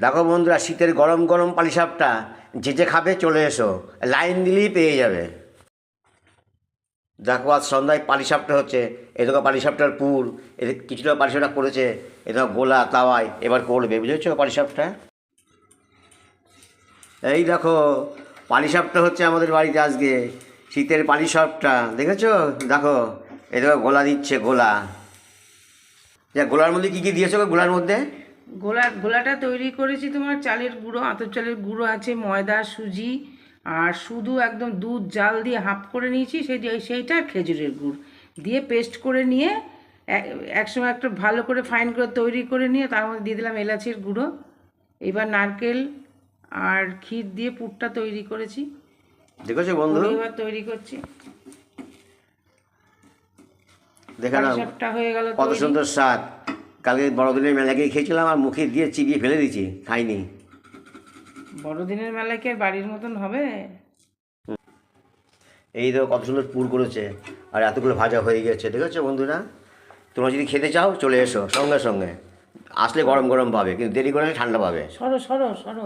দেখো বন্ধুরা, শীতের গরম গরম পালিসাপটা যে যে খাবে চলে এসো, লাইন দিলেই পেয়ে যাবে। দেখো আজ সন্ধ্যায় পালিসাপটা হচ্ছে, এদিকে পালিসাপটার পুর, এদের কিছুটা পালিসাপটা করেছে, এদিকে গোলা তাওয়ায় এবার করবে, বুঝেছো পালিসাপটা। এই দেখো পালিসাপটা হচ্ছে আমাদের বাড়িতে আজকে, শীতের পালিসাপটা দেখেছো। দেখো এদিকে গোলা দিচ্ছে, গোলা। যা গোলার মধ্যে কী কী দিয়েছো গোলার মধ্যে? গোলাটা তৈরি করেছি তোমার চালের গুঁড়ো, আতপ চালের গুঁড়ো আছে, ময়দা, সুজি, আর শুধু একদম দুধ জাল দিয়ে হাফ করে নিয়েছি সেইটা খেজুরের গুড় দিয়ে পেস্ট করে নিয়ে একসময় একটা ভালো করে ফাইন করে তৈরি করে নিয়ে তার মধ্যে দিয়ে দিলাম এলাচের গুঁড়ো। এবার নারকেল আর ক্ষীর দিয়ে পুরটা তৈরি করেছি। দেখেছো বন্ধু, এবার তৈরি করছি, দেখে নাও পাটিসাপটা হয়ে গেল কত তৈরি। সুন্দর স্বাদ। কালকে বড়দিনের মেলা গিয়ে খেয়েছিলাম আর মুখে দিয়ে চিবিয়ে ফেলে দিয়েছি, খাইনি। বড়দিনের মেলায় কি আর বাড়ির মতন হবে? এই তো কত সুন্দর পুর করেছে আর এতগুলো ভাজা হয়ে গেছে, দেখেছো বন্ধুরা। তোমরা যদি খেতে চাও চলে এসো, সঙ্গে সঙ্গে আসলে গরম গরম পাবে, কিন্তু দেরি করে ঠান্ডা পাবে। সরো সরো সরো।